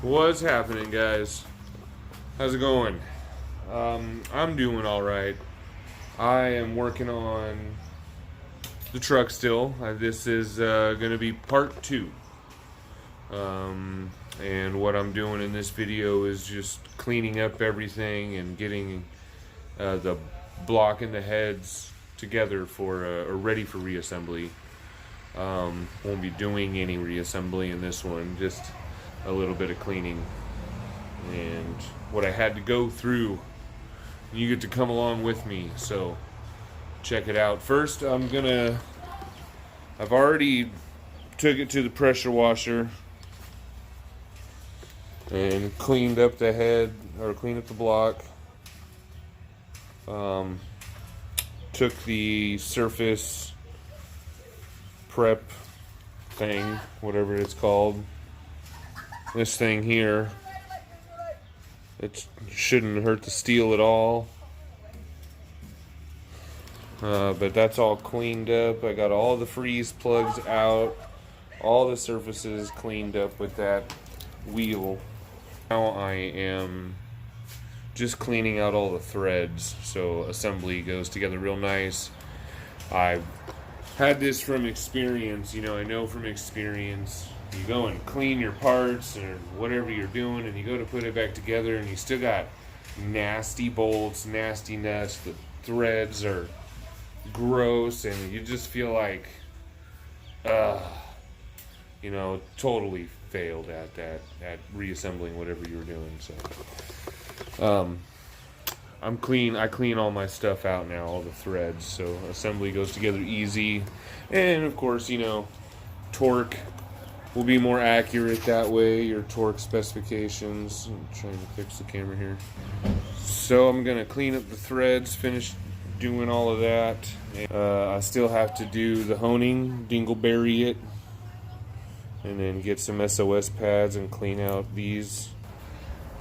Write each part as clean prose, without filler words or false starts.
What's happening, guys? How's it going? I'm doing all right. I am working on the truck still. This is going to be part two. And what I'm doing in this video is just cleaning up everything and getting the block and the heads together for or ready for reassembly. Won't be doing any reassembly in this one, just a little bit of cleaning and what I had to go through. You get to come along with me, so check it out. First, I've already took it to the pressure washer and cleaned up the head, or cleaned up the block. Took the surface prep thing, whatever it's called, this thing here, it shouldn't hurt the steel at all, but that's all cleaned up. I got all the freeze plugs out, all the surfaces cleaned up with that wheel. Now I am just cleaning out all the threads so assembly goes together real nice. I've had this from experience, I know from experience, you go and clean your parts or whatever you're doing and you go to put it back together and you still got nasty bolts, nasty nuts, the threads are gross, and you just feel like totally failed at that, at reassembling whatever you were doing. So I'm clean. I clean all my stuff out now, all the threads, so assembly goes together easy. And of course, torque will be more accurate that way, your torque specifications. I'm trying to fix the camera here. So I'm gonna clean up the threads, finish doing all of that. I still have to do the honing, dingleberry it, and then get some SOS pads and clean out these.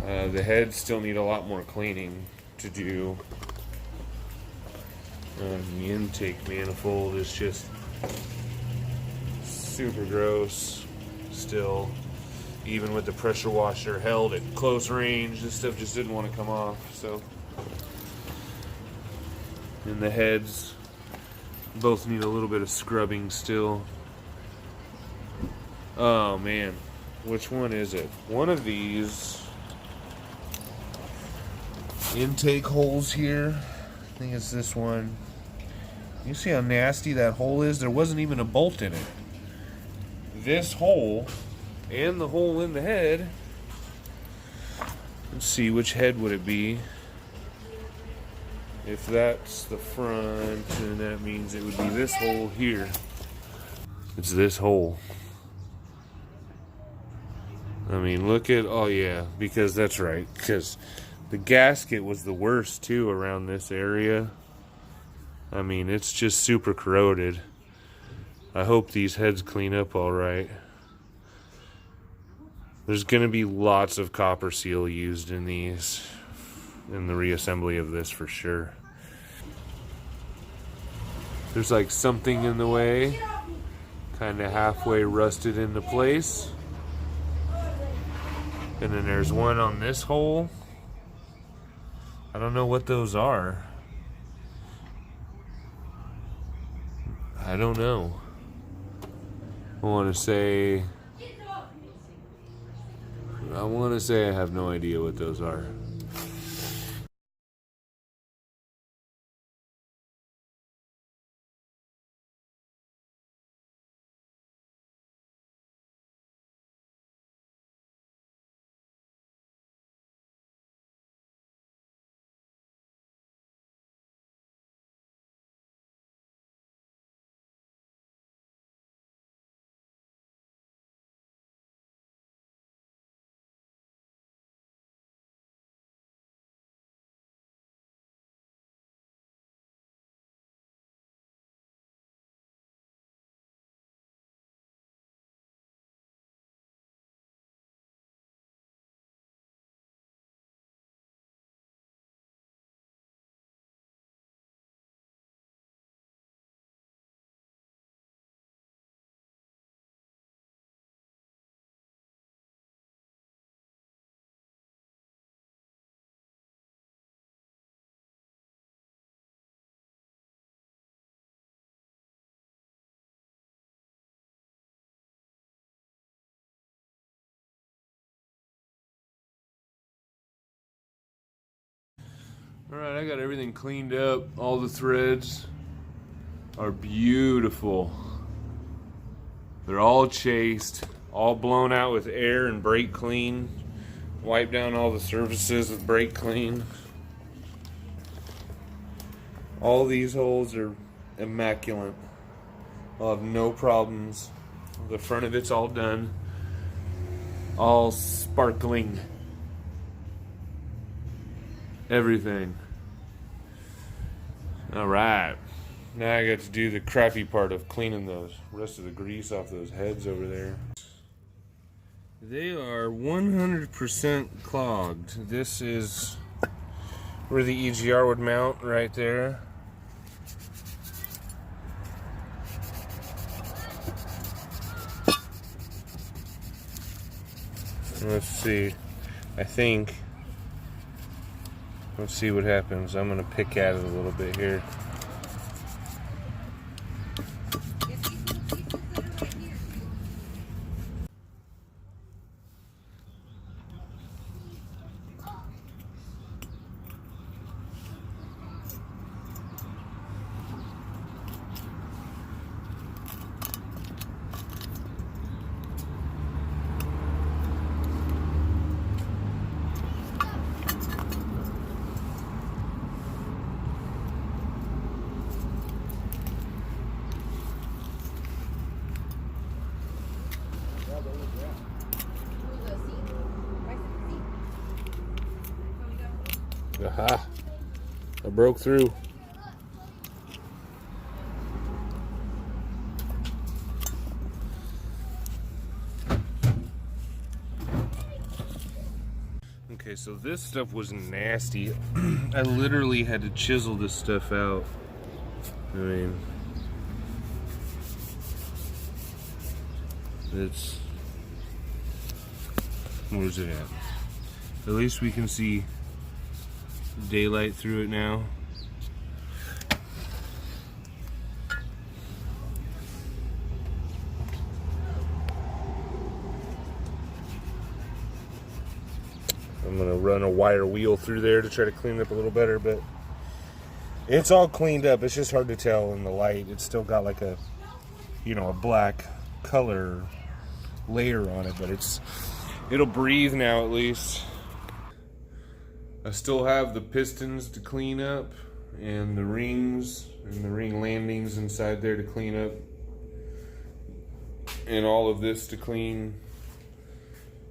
The heads still need a lot more cleaning to do. The intake manifold is just super gross still. Even with the pressure washer held at close range, this stuff just didn't want to come off. So, and the heads both need a little bit of scrubbing still. Oh man, which one is it? One of these intake holes here, I think it's this one. You see how nasty that hole is? There wasn't even a bolt in it. This hole and the hole in the head, let's see, which head would it be? If that's the front, then that means it would be this hole here. It's this hole. I mean, look at, oh yeah, because that's right, because the gasket was the worst too around this area. I mean, it's just super corroded. I hope these heads clean up all right. There's gonna be lots of copper seal used in these, in the reassembly of this for sure. There's like something in the way, kind of halfway rusted into place. And then there's one on this hole. I don't know what those are. I don't know. I want to say I have no idea what those are. Alright, I got everything cleaned up. All the threads are beautiful. They're all chased, all blown out with air and brake clean. Wipe down all the surfaces with brake clean. All these holes are immaculate. I'll have no problems. The front of it's all done. All sparkling. Everything. Alright. Now I got to do the crappy part of cleaning the rest of the grease off those heads over there. They are 100% clogged. This is where the EGR would mount, right there. Let's see. Let's see what happens. I'm gonna pick at it a little bit here. Aha! I broke through. Okay, so this stuff was nasty. I literally had to chisel this stuff out. I mean, it's... Where's it at? At least we can see daylight through it now. I'm gonna run a wire wheel through there to try to clean it up a little better, but it's all cleaned up. It's just hard to tell in the light. It's still got like a, a black color layer on it, but it'll breathe now at least. I still have the pistons to clean up and the rings and the ring landings inside there to clean up, and all of this to clean.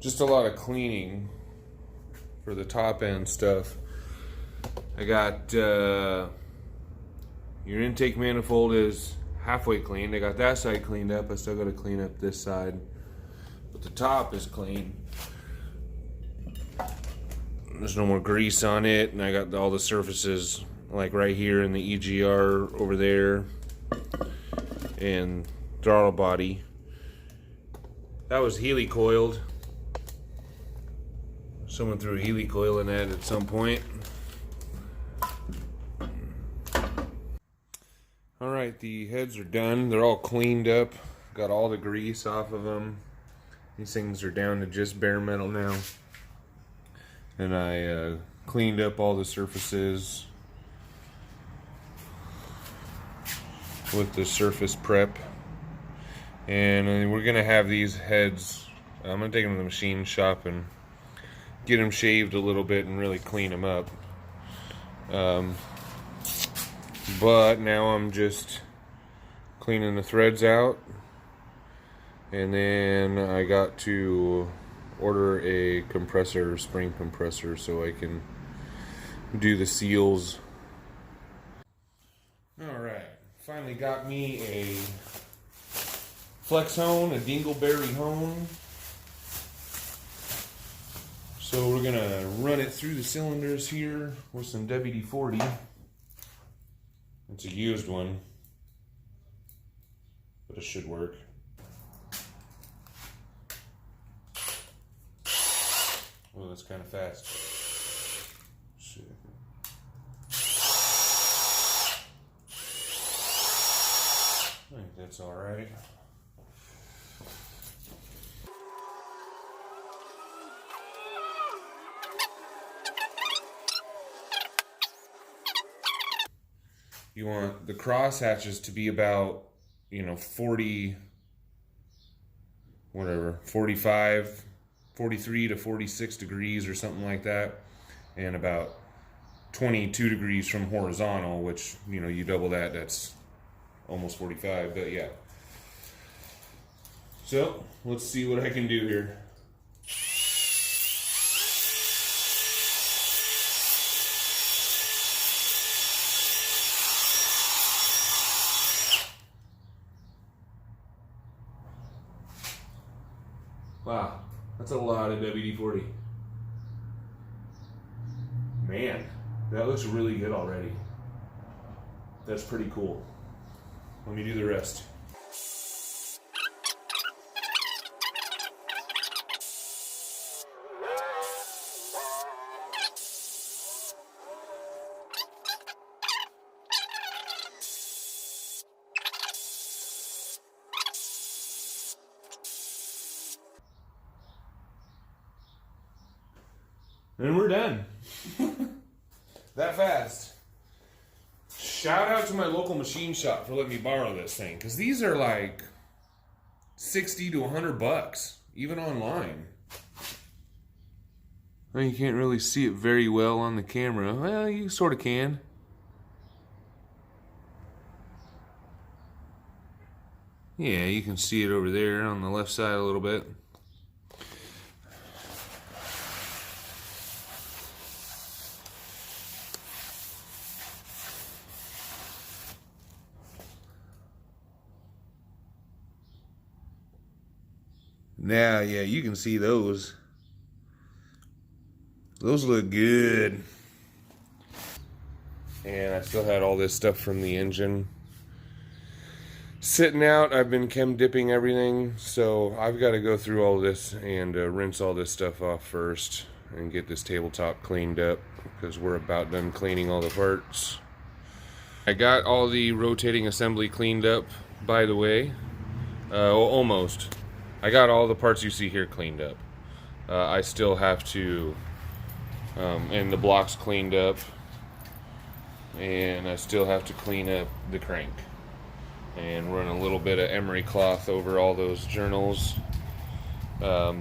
Just a lot of cleaning for the top end stuff. I got your intake manifold is halfway cleaned. I got that side cleaned up. I still got to clean up this side, but the top is clean. There's no more grease on it, and I got all the surfaces like right here in the EGR over there and throttle body. That was helicoiled. Someone threw a helicoil in that at some point. Alright, the heads are done. They're all cleaned up. Got all the grease off of them. These things are down to just bare metal now. And I cleaned up all the surfaces with the surface prep. And we're gonna have these heads, I'm gonna take them to the machine shop and get them shaved a little bit and really clean them up. But now I'm just cleaning the threads out, and then I got to order a compressor, spring compressor, so I can do the seals. Alright, finally got me a flex hone, a dingleberry hone. So we're gonna run it through the cylinders here with some WD-40. It's a used one, but it should work. Oh, that's kind of fast. Shit. I think that's all right. you want the cross hatches to be about, 40, whatever, 45, 43 to 46 degrees or something like that, and about 22 degrees from horizontal, which, you double that, that's almost 45, but yeah. So, let's see what I can do here. Wow, that's a lot of WD-40. Man, that looks really good already. That's pretty cool. Let me do the rest. And we're done. That fast. Shout out to my local machine shop for letting me borrow this thing, because these are like 60 to 100 bucks, even online. Well, you can't really see it very well on the camera. Well, you sort of can. Yeah, you can see it over there on the left side a little bit. Now, yeah, you can see those. Those look good. And I still had all this stuff from the engine sitting out. I've been chem dipping everything, so I've got to go through all this and rinse all this stuff off first and get this tabletop cleaned up, because we're about done cleaning all the parts. I got all the rotating assembly cleaned up, by the way. Almost. I got all the parts you see here cleaned up. I still have to, and the blocks cleaned up, and I still have to clean up the crank and run a little bit of emery cloth over all those journals. But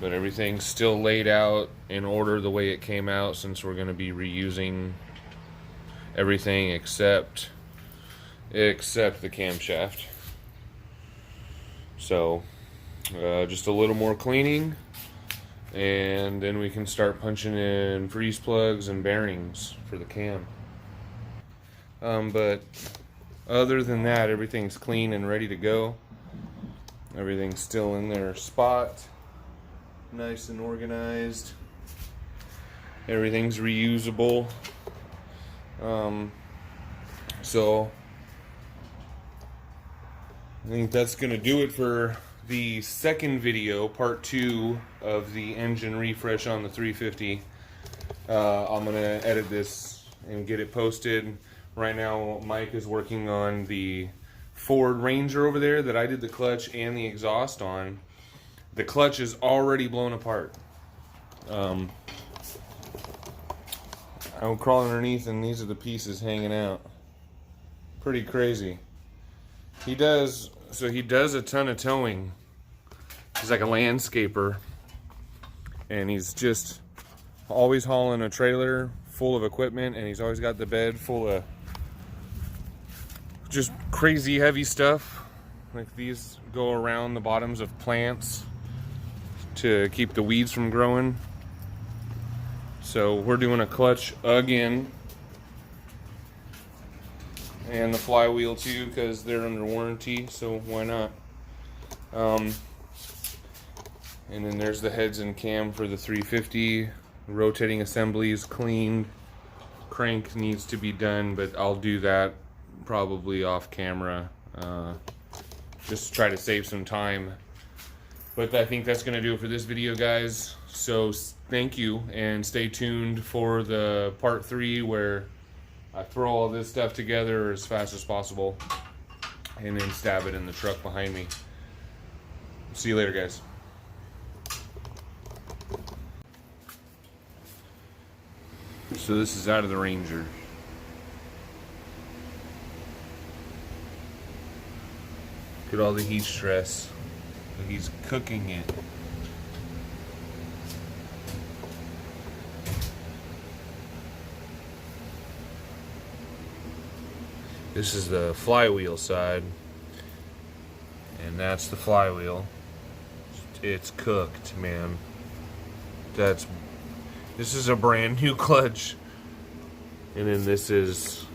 everything's still laid out in order the way it came out, since we're going to be reusing everything except the camshaft. So just a little more cleaning, and then we can start punching in freeze plugs and bearings for the cam. But other than that, everything's clean and ready to go. Everything's still in their spot, nice and organized. Everything's reusable. So I think that's going to do it for the second video, part 2 of the engine refresh on the 350. I'm going to edit this and get it posted. Right now, Mike is working on the Ford Ranger over there that I did the clutch and the exhaust on. The clutch is already blown apart. I will crawl underneath, and these are the pieces hanging out. Pretty crazy. He does a ton of towing. He's like a landscaper, and he's just always hauling a trailer full of equipment, and he's always got the bed full of just crazy heavy stuff. Like these go around the bottoms of plants to keep the weeds from growing. So we're doing a clutch again, and the flywheel too, because they're under warranty, so why not? And then there's the heads and cam for the 350. Rotating assemblies cleaned. Crank needs to be done, but I'll do that probably off camera, just to try to save some time. But I think that's going to do it for this video, guys. So thank you, and stay tuned for the part 3, where I throw all this stuff together as fast as possible and then stab it in the truck behind me. See you later, guys. So this is out of the Ranger. at all the heat stress. He's cooking it. This is the flywheel side, and that's the flywheel. It's cooked, man. This is a brand new clutch, and then this is